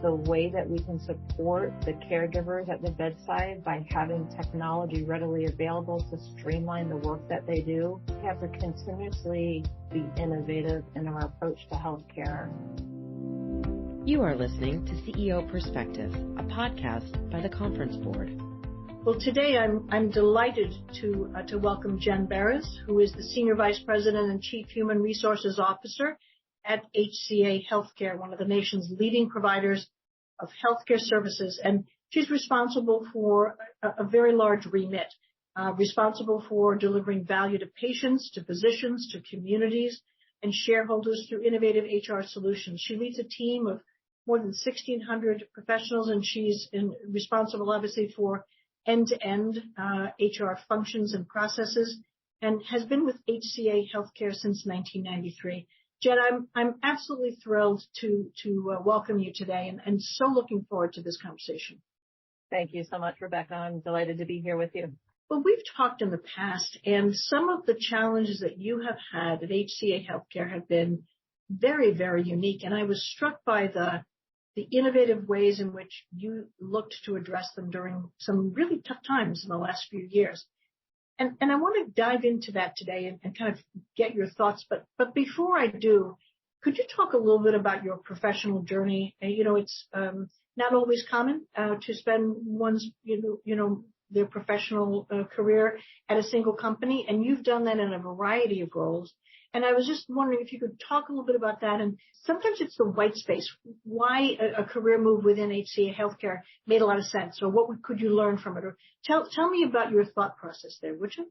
the way that we can support the caregivers at the bedside by having technology readily available to streamline the work that they do. We have to continuously be innovative in our approach to healthcare. You are listening to CEO Perspective, a podcast by the Conference Board. Well, today I'm delighted to welcome Jen Berres, who is the Senior Vice President and Chief Human Resources Officer at HCA Healthcare, one of the nation's leading providers of healthcare services. And she's responsible for a very large remit, responsible for delivering value to patients, to physicians, to communities, and shareholders through innovative HR solutions. She leads a team of more than 1,600 professionals, and she's responsible, obviously, for end-to-end HR functions and processes, and has been with HCA Healthcare since 1993. Jen, I'm absolutely thrilled to welcome you today, and so looking forward to this conversation. Thank you so much, Rebecca. I'm delighted to be here with you. Well, we've talked in the past, and some of the challenges that you have had at HCA Healthcare have been very, very unique, and I was struck by the innovative ways in which you looked to address them during some really tough times in the last few years. And I want to dive into that today and kind of get your thoughts. But before I do, could you talk a little bit about your professional journey? It's not always common to spend one's, their professional career at a single company, and you've done that in a variety of roles. And I was just wondering if you could talk a little bit about that. And sometimes it's the white space, why a career move within HCA Healthcare made a lot of sense, or what could you learn from it? Or tell me about your thought process there, would you?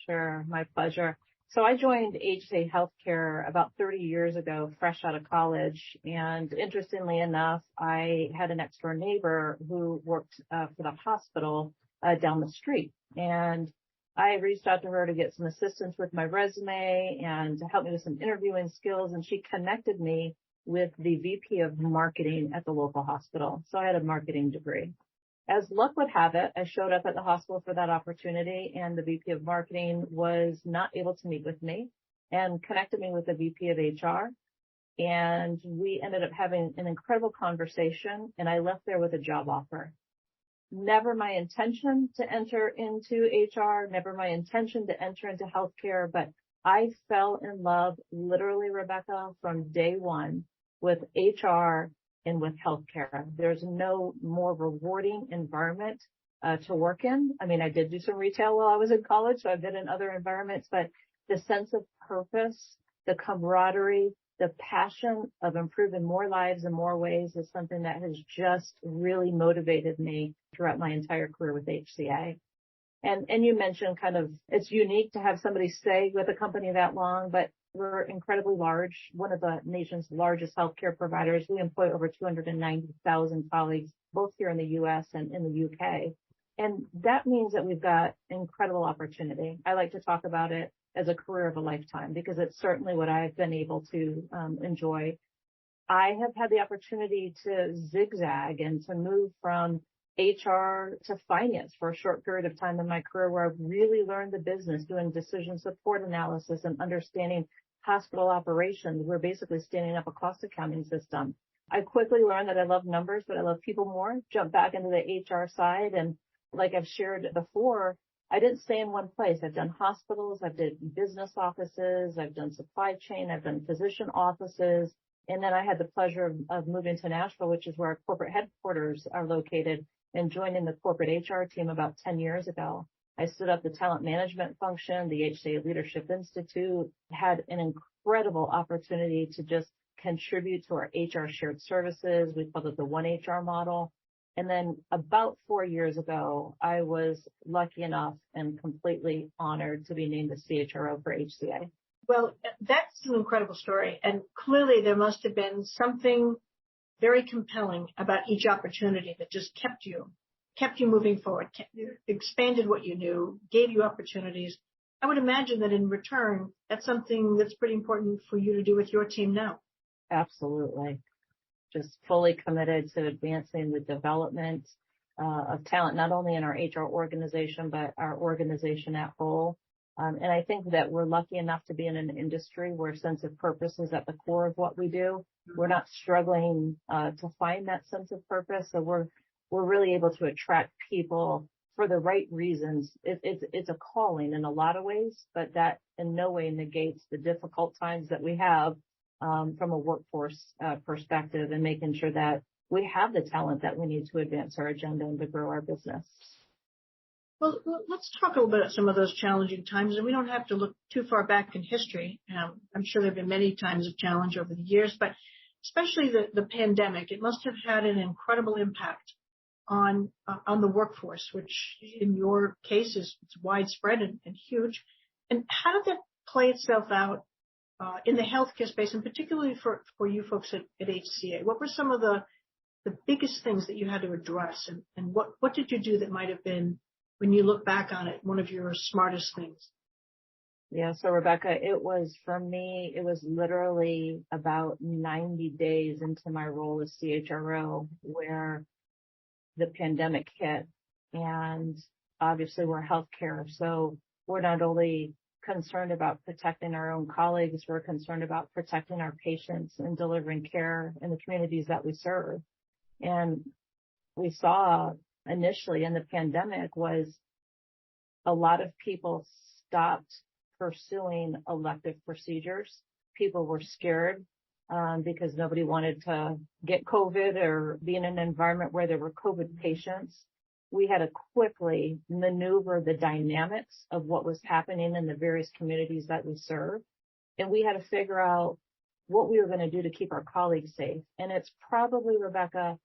Sure, my pleasure. So I joined HCA Healthcare about 30 years ago, fresh out of college. And interestingly enough, I had an next door neighbor who worked for the hospital down the street. And I reached out to her to get some assistance with my resume and to help me with some interviewing skills. And she connected me with the VP of marketing at the local hospital. So I had a marketing degree. As luck would have it, I showed up at the hospital for that opportunity, and the VP of marketing was not able to meet with me and connected me with the VP of HR. And we ended up having an incredible conversation, and I left there with a job offer. Never my intention to enter into HR, never my intention to enter into healthcare, but I fell in love, literally, Rebecca, from day one with HR and with healthcare. There's no more rewarding environment to work in. I mean, I did do some retail while I was in college, so I've been in other environments, but the sense of purpose, the camaraderie, the passion of improving more lives in more ways is something that has just really motivated me throughout my entire career with HCA. And you mentioned kind of it's unique to have somebody stay with a company that long, but we're incredibly large, one of the nation's largest healthcare providers. We employ over 290,000 colleagues, both here in the U.S. and in the UK. And that means that we've got incredible opportunity. I like to talk about it as a career of a lifetime because it's certainly what I've been able to enjoy. I have had the opportunity to zigzag and to move from HR to finance for a short period of time in my career where I've really learned the business, doing decision support analysis and understanding hospital operations. We're basically standing up a cost accounting system. I quickly learned that I love numbers, but I love people more, jumped back into the HR side. And like I've shared before, I didn't stay in one place. I've done hospitals, I've done business offices, I've done supply chain, I've done physician offices. And then I had the pleasure of moving to Nashville, which is where our corporate headquarters are located, and joining the corporate HR team about 10 years ago. I stood up the talent management function, the HCA Leadership Institute, had an incredible opportunity to just contribute to our HR shared services. We called it the One HR model. And then about 4 years ago, I was lucky enough and completely honored to be named the CHRO for HCA. Well, that's an incredible story. And clearly there must have been something very compelling about each opportunity that just kept you moving forward, expanded what you knew, gave you opportunities. I would imagine that in return, that's something that's pretty important for you to do with your team now. Absolutely. Just fully committed to advancing the development of talent, not only in our HR organization, but our organization at whole. And I think that we're lucky enough to be in an industry where sense of purpose is at the core of what we do. We're not struggling to find that sense of purpose. So we're really able to attract people for the right reasons. It's a calling in a lot of ways, but that in no way negates the difficult times that we have from a workforce perspective, and making sure that we have the talent that we need to advance our agenda and to grow our business. Well, let's talk a little bit about some of those challenging times, and we don't have to look too far back in history. I'm sure there have been many times of challenge over the years, but especially the pandemic, it must have had an incredible impact on the workforce, which in your case is widespread and huge. And how did that play itself out in the healthcare space, and particularly for you folks at HCA? What were some of the biggest things that you had to address, and what did you do that might have been, when you look back on it, one of your smartest things? Yeah, so Rebecca, for me, it was literally about 90 days into my role as CHRO where the pandemic hit. And obviously we're healthcare, so we're not only concerned about protecting our own colleagues, we're concerned about protecting our patients and delivering care in the communities that we serve. And we saw initially in the pandemic was a lot of people stopped pursuing elective procedures. People were scared because nobody wanted to get COVID or be in an environment where there were COVID patients. We had to quickly maneuver the dynamics of what was happening in the various communities that we serve. And we had to figure out what we were going to do to keep our colleagues safe. And it's probably, Rebecca,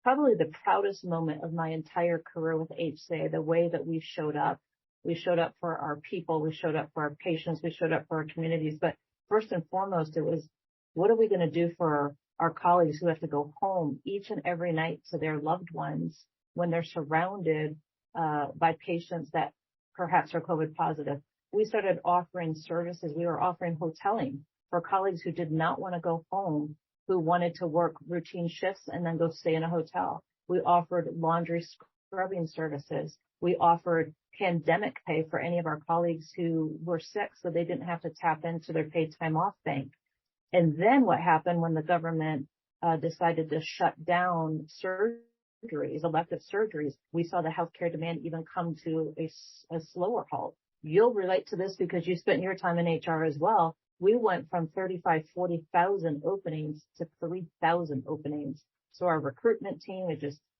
probably the proudest moment of my entire career with HCA, the way that we showed up. We showed up for our people. We showed up for our patients. We showed up for our communities. But first and foremost, it was, what are we going to do for our colleagues who have to go home each and every night to their loved ones when they're surrounded by patients that perhaps are COVID positive? We started offering services. We were offering hoteling for colleagues who did not want to go home, who wanted to work routine shifts and then go stay in a hotel. We offered laundry scrubbing services. We offered pandemic pay for any of our colleagues who were sick, so they didn't have to tap into their paid time off bank. And then what happened when the government decided to shut down surgeries, elective surgeries, we saw the healthcare demand even come to a slower halt. You'll relate to this because you spent your time in HR as well. We went from 40,000 openings to 3,000 openings. So our recruitment team,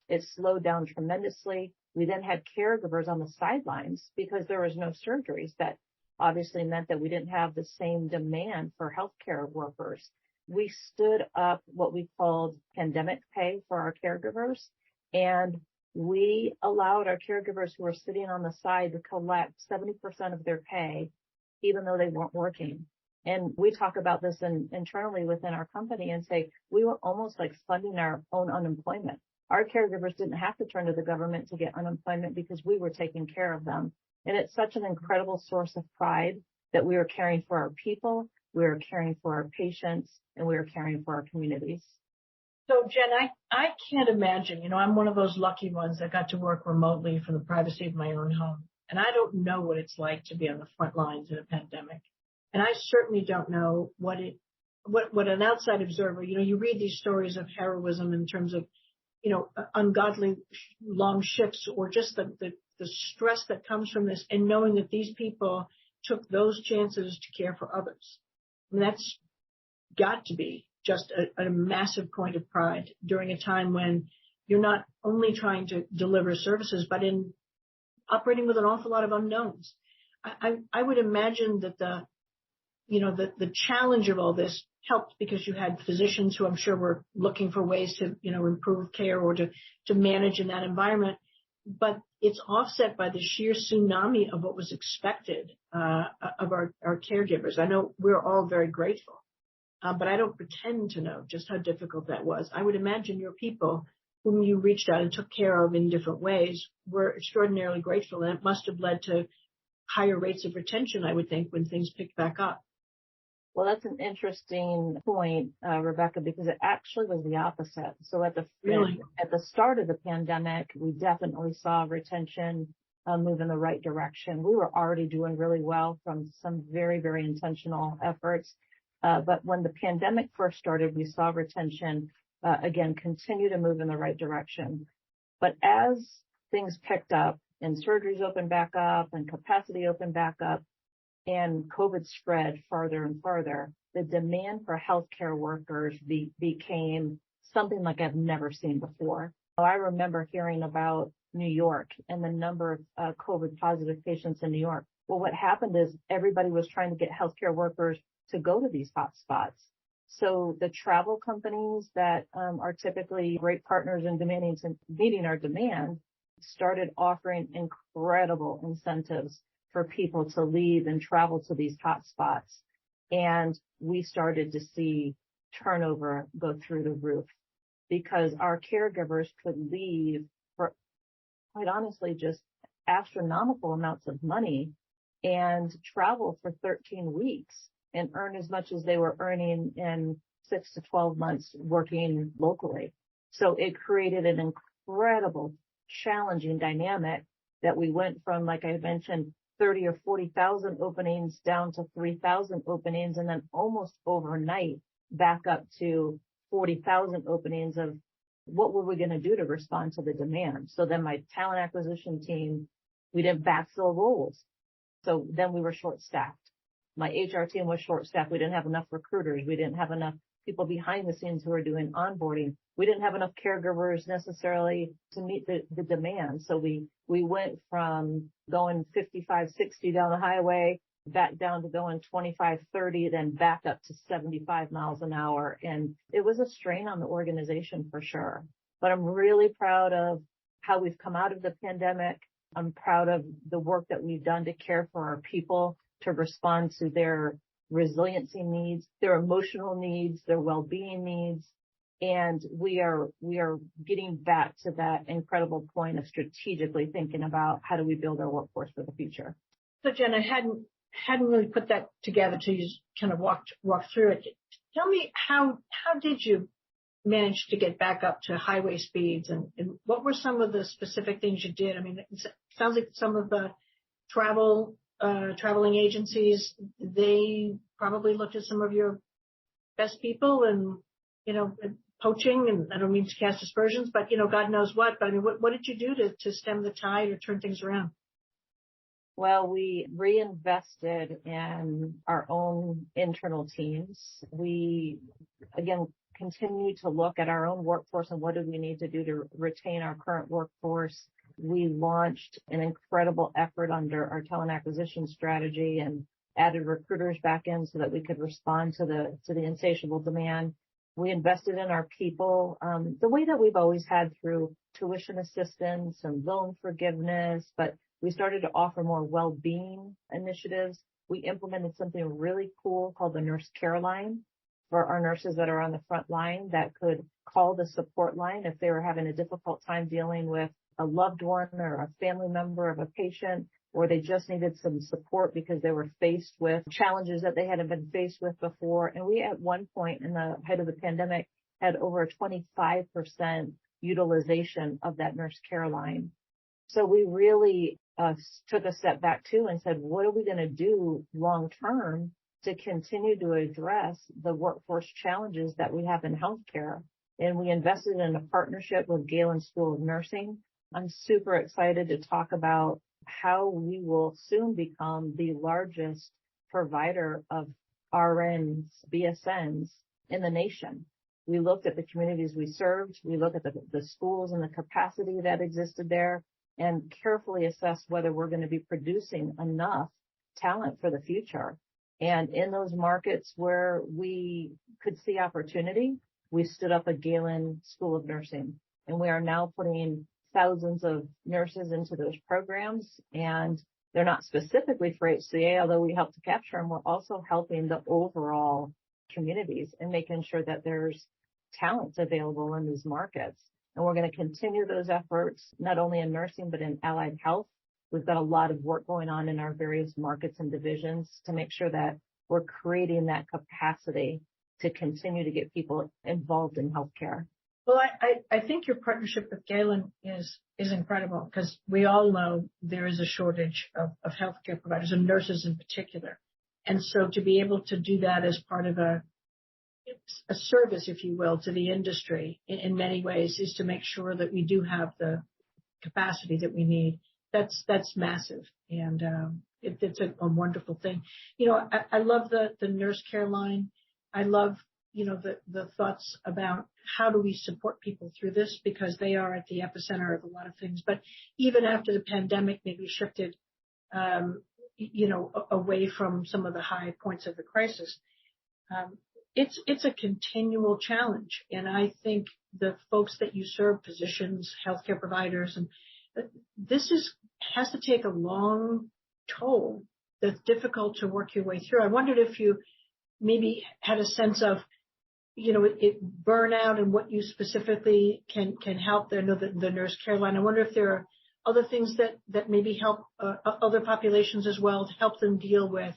it slowed down tremendously. We then had caregivers on the sidelines because there was no surgeries. That obviously meant that we didn't have the same demand for healthcare workers. We stood up what we called pandemic pay for our caregivers, and we allowed our caregivers who were sitting on the side to collect 70% of their pay, even though they weren't working. And we talk about this internally within our company and say we were almost like funding our own unemployment. Our caregivers didn't have to turn to the government to get unemployment because we were taking care of them. And it's such an incredible source of pride that we are caring for our people, we are caring for our patients, and we are caring for our communities. So, Jen, I can't imagine, I'm one of those lucky ones that got to work remotely from the privacy of my own home. And I don't know what it's like to be on the front lines in a pandemic. And I certainly don't know what an outside observer, you read these stories of heroism in terms of, ungodly long shifts, or just the stress that comes from this, and knowing that these people took those chances to care for others. I mean, that's got to be just a massive point of pride during a time when you're not only trying to deliver services, but in operating with an awful lot of unknowns. I would imagine that the challenge of all this helped because you had physicians who I'm sure were looking for ways to, improve care or to manage in that environment. But it's offset by the sheer tsunami of what was expected of our caregivers. I know we're all very grateful, but I don't pretend to know just how difficult that was. I would imagine your people whom you reached out and took care of in different ways were extraordinarily grateful, and it must have led to higher rates of retention, I would think, when things picked back up. Well, that's an interesting point, Rebecca, because it actually was the opposite. So at the start of the pandemic, we definitely saw retention move in the right direction. We were already doing really well from some very, very intentional efforts. But when the pandemic first started, we saw retention, again, continue to move in the right direction. But as things picked up and surgeries opened back up and capacity opened back up and COVID spread farther and farther, the demand for healthcare workers became something like I've never seen before. I remember hearing about New York and the number of COVID positive patients in New York. Well, what happened is everybody was trying to get healthcare workers to go to these hot spots. So the travel companies that are typically great partners in meeting our demand started offering incredible incentives for people to leave and travel to these hot spots. And we started to see turnover go through the roof because our caregivers could leave for, quite honestly, just astronomical amounts of money and travel for 13 weeks and earn as much as they were earning in 6 to 12 months working locally. So it created an incredible, challenging dynamic that we went from, like I mentioned, 30 or 40,000 openings down to 3,000 openings, and then almost overnight back up to 40,000 openings of what were we going to do to respond to the demand. So then my talent acquisition team, we didn't backfill roles. So then we were short-staffed. My HR team was short-staffed. We didn't have enough recruiters. We didn't have enough people behind the scenes who were doing onboarding. We didn't have enough caregivers necessarily to meet the demand. So we went from going 55, 60 down the highway back down to going 25, 30, then back up to 75 miles an hour. And it was a strain on the organization for sure. But I'm really proud of how we've come out of the pandemic. I'm proud of the work that we've done to care for our people, to respond to their resiliency needs, their emotional needs, their well-being needs. And we are getting back to that incredible point of strategically thinking about how do we build our workforce for the future. So Jen, I hadn't really put that together till you kind of walked through it. Tell me how did you manage to get back up to highway speeds, and what were some of the specific things you did? I mean, it sounds like some of the traveling agencies, they probably looked at some of your best people and, poaching, and I don't mean to cast aspersions, but, God knows what. But I mean, what did you do to stem the tide or turn things around? Well, we reinvested in our own internal teams. We, again, continue to look at our own workforce and what do we need to do to retain our current workforce. We launched an incredible effort under our talent acquisition strategy and added recruiters back in so that we could respond to the insatiable demand. We invested in our people the way that we've always had through tuition assistance and loan forgiveness, but we started to offer more well-being initiatives. We implemented something really cool called the Nurse Care Line for our nurses that are on the front line that could call the support line if they were having a difficult time dealing with a loved one or a family member of a patient, or they just needed some support because they were faced with challenges that they hadn't been faced with before. And we, at one point in the height of the pandemic, had over a 25% utilization of that Nurse Care Line. So we really took a step back too and said, what are we going to do long term to continue to address the workforce challenges that we have in healthcare? And we invested in a partnership with Galen School of Nursing. I'm super excited to talk about how we will soon become the largest provider of RNs, BSNs in the nation. We looked at the communities we served. We looked at the schools and the capacity that existed there and carefully assessed whether we're going to be producing enough talent for the future. And in those markets where we could see opportunity, we stood up a Galen School of Nursing. And we are now putting thousands of nurses into those programs. And they're not specifically for HCA, although we help to capture them. We're also helping the overall communities and making sure that there's talent available in these markets. And we're going to continue those efforts, not only in nursing, but in allied health. We've got a lot of work going on in our various markets and divisions to make sure that we're creating that capacity to continue to get people involved in healthcare. Well, I think your partnership with Galen is incredible because we all know there is a shortage of healthcare providers and nurses in particular. And so to be able to do that as part of a service, if you will, to the industry in many ways is to make sure that we do have the capacity that we need. That's massive. And it's a wonderful thing. I love the nurse care line. I love, the thoughts about how do we support people through this because they are at the epicenter of a lot of things. But even after the pandemic maybe shifted, away from some of the high points of the crisis, it's a continual challenge. And I think the folks that you serve, physicians, healthcare providers, and this has to take a long toll that's difficult to work your way through. I wondered if you maybe had a sense of, burnout and what you specifically can help there. I know the nurse care line. I wonder if there are other things that maybe help other populations as well to help them deal with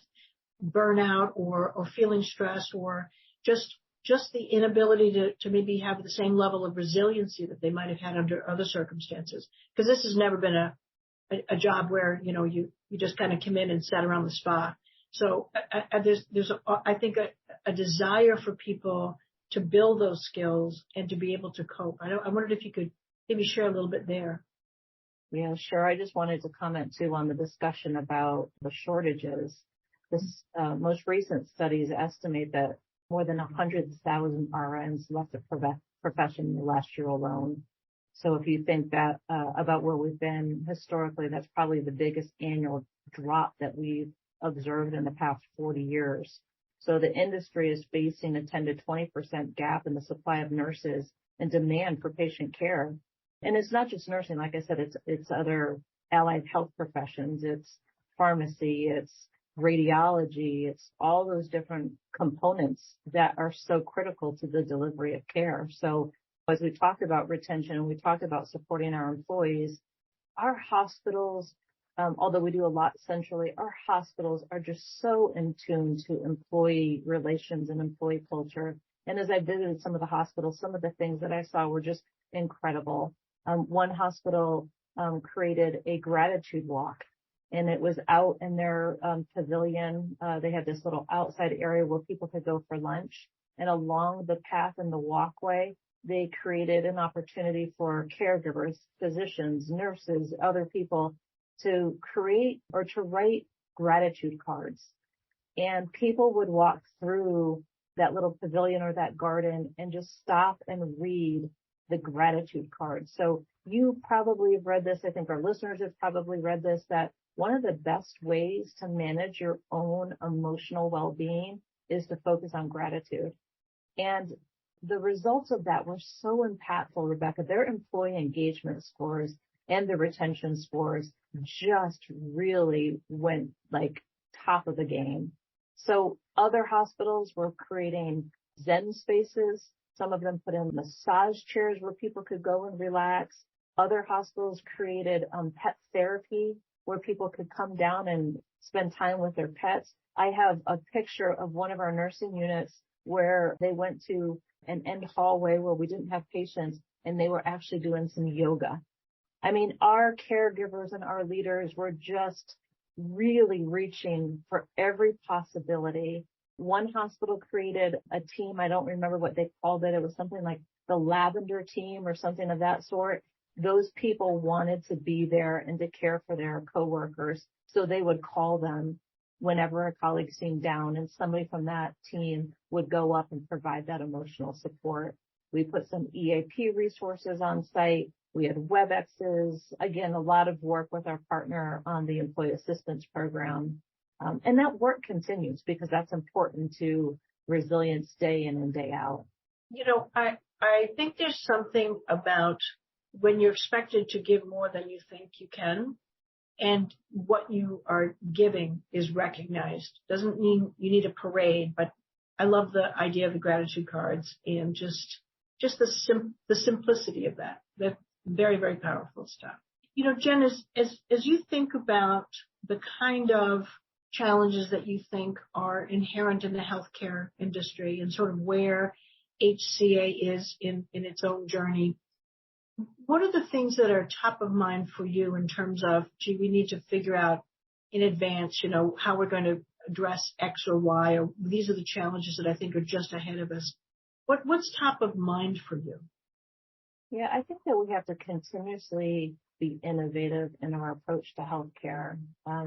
burnout or feeling stress or just the inability to maybe have the same level of resiliency that they might have had under other circumstances. Because this has never been a job where, you just kind of come in and sat around the spa. So there's I think a desire for people to build those skills and to be able to cope. I wondered if you could maybe share a little bit there. Yeah, sure. I just wanted to comment too on the discussion about the shortages. This most recent studies estimate that more than 100,000 RNs left the profession in the last year alone. So if you think that about where we've been historically, that's probably the biggest annual drop that we've observed in the past 40 years. So the industry is facing a 10 to 20% gap in the supply of nurses and demand for patient care. And it's not just nursing. Like I said, it's other allied health professions. It's pharmacy. It's radiology. It's all those different components that are so critical to the delivery of care. So as we talked about retention and we talked about supporting our employees, our hospitals, although we do a lot centrally, our hospitals are just so in tune to employee relations and employee culture. And as I visited some of the hospitals, some of the things that I saw were just incredible. One hospital created a gratitude walk, and it was out in their pavilion. They had this little outside area where people could go for lunch. And along the path and the walkway, they created an opportunity for caregivers, physicians, nurses, other people to create or to write gratitude cards. And people would walk through that little pavilion or that garden and just stop and read the gratitude card. So you probably have read this. I think our listeners have probably read this, that one of the best ways to manage your own emotional well-being is to focus on gratitude. And the results of that were so impactful, Rebecca. Their employee engagement scores and the retention scores just really went like top of the game. So other hospitals were creating Zen spaces. Some of them put in massage chairs where people could go and relax. Other hospitals created pet therapy where people could come down and spend time with their pets. I have a picture of one of our nursing units where they went to an end hallway where we didn't have patients and they were actually doing some yoga. I mean, our caregivers and our leaders were just really reaching for every possibility. One hospital created a team. I don't remember what they called it. It was something like the lavender team or something of that sort. Those people wanted to be there and to care for their coworkers. So they would call them whenever a colleague seemed down, and somebody from that team would go up and provide that emotional support. We put some EAP resources on site. We had WebExes. Again, a lot of work with our partner on the employee assistance program. And that work continues because that's important to resilience day in and day out. You know, I think there's something about when you're expected to give more than you think you can, and what you are giving is recognized. Doesn't mean you need a parade, but I love the idea of the gratitude cards and just the simplicity of that. That's very, very powerful stuff. You know, Jen, as you think about the kind of challenges that you think are inherent in the healthcare industry and sort of where HCA is in its own journey. What are the things that are top of mind for you in terms of, gee, we need to figure out in advance, how we're going to address X or Y, or these are the challenges that I think are just ahead of us. What's top of mind for you? Yeah, I think that we have to continuously be innovative in our approach to healthcare.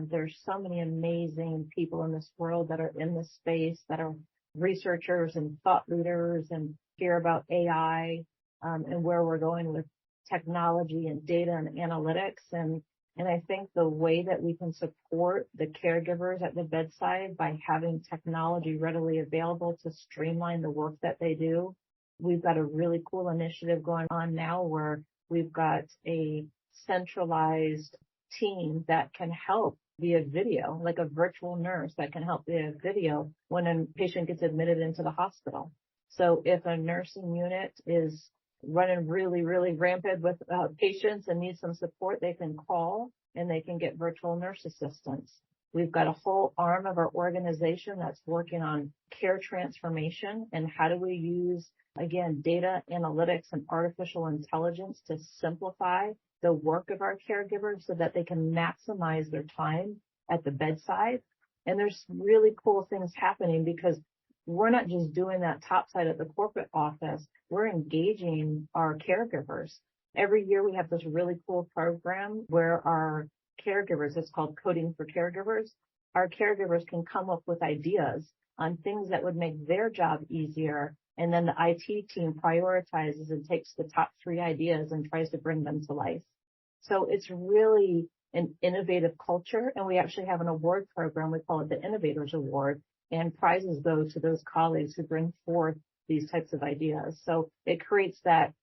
There's so many amazing people in this world that are in this space, that are researchers and thought leaders and hear about AI and where we're going with technology and data and analytics. And I think the way that we can support the caregivers at the bedside by having technology readily available to streamline the work that they do. We've got a really cool initiative going on now where we've got a centralized team that can help via video, like a virtual nurse that can help via video when a patient gets admitted into the hospital. So if a nursing unit is running really, really rampant with patients and needs some support, they can call and they can get virtual nurse assistance. We've got a whole arm of our organization that's working on care transformation and how do we use, again, data analytics and artificial intelligence to simplify the work of our caregivers so that they can maximize their time at the bedside. And there's really cool things happening because we're not just doing that topside at the corporate office. We're engaging our caregivers. Every year we have this really cool program where our caregivers, it's called Coding for Caregivers. Our caregivers can come up with ideas on things that would make their job easier. And then the IT team prioritizes and takes the top 3 ideas and tries to bring them to life. So it's really an innovative culture. And we actually have an award program. We call it the Innovators Award. And prizes go to those colleagues who bring forth these types of ideas. So it creates that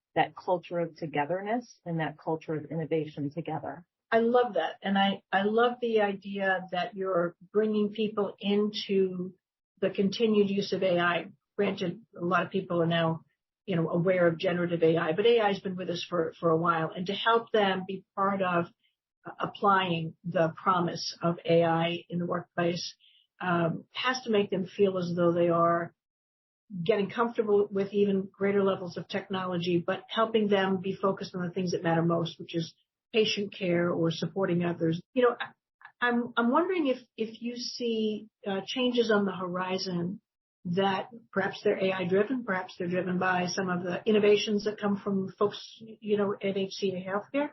culture of togetherness and that culture of innovation together. I love that. And I love the idea that you're bringing people into the continued use of AI. Granted, a lot of people are now, aware of generative AI, but AI has been with us for a while. And to help them be part of applying the promise of AI in the workplace has to make them feel as though they are getting comfortable with even greater levels of technology, but helping them be focused on the things that matter most, which is patient care or supporting others. I'm wondering if you see changes on the horizon that perhaps they're AI driven, perhaps they're driven by some of the innovations that come from folks, at HCA Healthcare.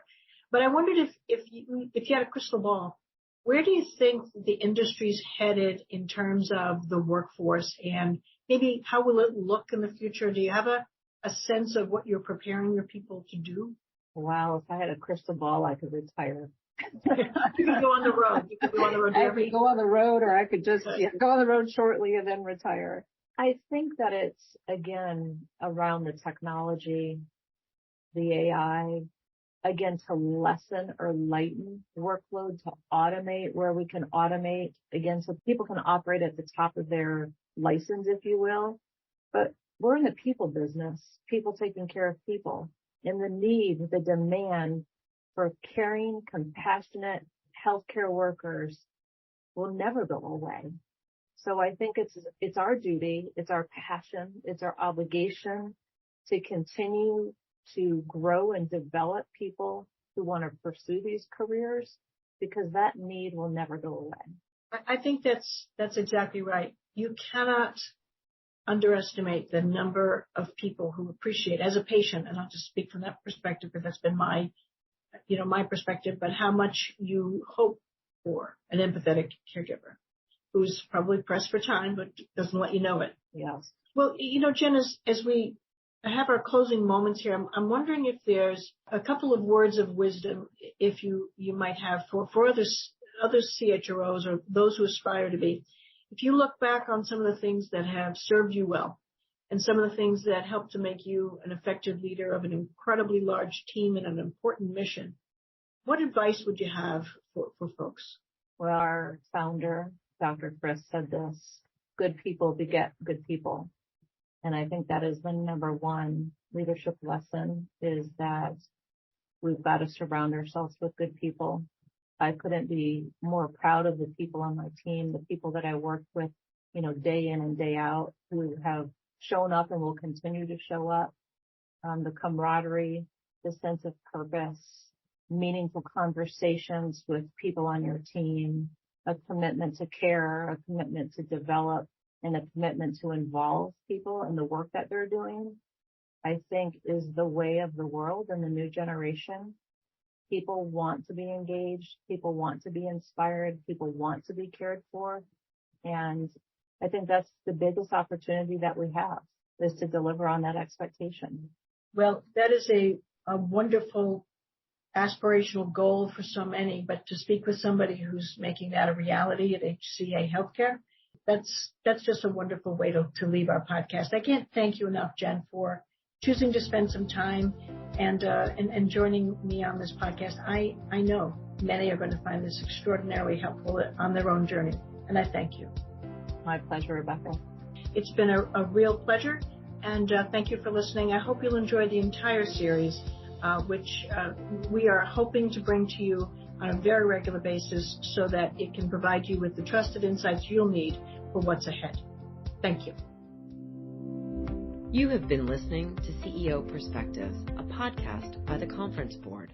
But I wondered if you had a crystal ball, where do you think the industry's headed in terms of the workforce, and maybe how will it look in the future? Do you have a sense of what you're preparing your people to do? Wow, if I had a crystal ball, I could retire. You could go on the road. You could go on the road. I could go on the road, or I could just go on the road shortly and then retire. I think that it's, again, around the technology, the AI, again, to lessen or lighten workload, to automate where we can automate, again, so people can operate at the top of their license, if you will. But we're in the people business, people taking care of people, and the need, the demand for caring, compassionate healthcare workers will never go away. So I think it's our duty, it's our passion, it's our obligation to continue to grow and develop people who want to pursue these careers, because that need will never go away. I think that's exactly right. You cannot underestimate the number of people who appreciate, as a patient, and I'll just speak from that perspective because that's been my perspective, but how much you hope for an empathetic caregiver who's probably pressed for time but doesn't let you know it. Yes. Well, Jen, as we have our closing moments here, I'm wondering if there's a couple of words of wisdom if you might have for other CHROs or those who aspire to be. If you look back on some of the things that have served you well and some of the things that helped to make you an effective leader of an incredibly large team and an important mission, what advice would you have for folks? Well, our founder, Dr. Chris, said this: good people beget good people. And I think that is the number one leadership lesson, is that we've got to surround ourselves with good people. I couldn't be more proud of the people on my team, the people that I work with, day in and day out, who have shown up and will continue to show up. The camaraderie, the sense of purpose, meaningful conversations with people on your team, a commitment to care, a commitment to develop, and a commitment to involve people in the work that they're doing, I think is the way of the world and the new generation. People want to be engaged. People want to be inspired. People want to be cared for. And I think that's the biggest opportunity that we have, is to deliver on that expectation. Well, that is a wonderful aspirational goal for so many, but to speak with somebody who's making that a reality at HCA Healthcare, that's just a wonderful way to leave our podcast. I can't thank you enough, Jen, for choosing to spend some time and joining me on this podcast. I know many are going to find this extraordinarily helpful on their own journey, and I thank you. My pleasure, Rebecca. It's been a real pleasure, and thank you for listening. I hope you'll enjoy the entire series, which we are hoping to bring to you on a very regular basis so that it can provide you with the trusted insights you'll need for what's ahead. Thank you. You have been listening to CEO Perspectives, a podcast by the Conference Board.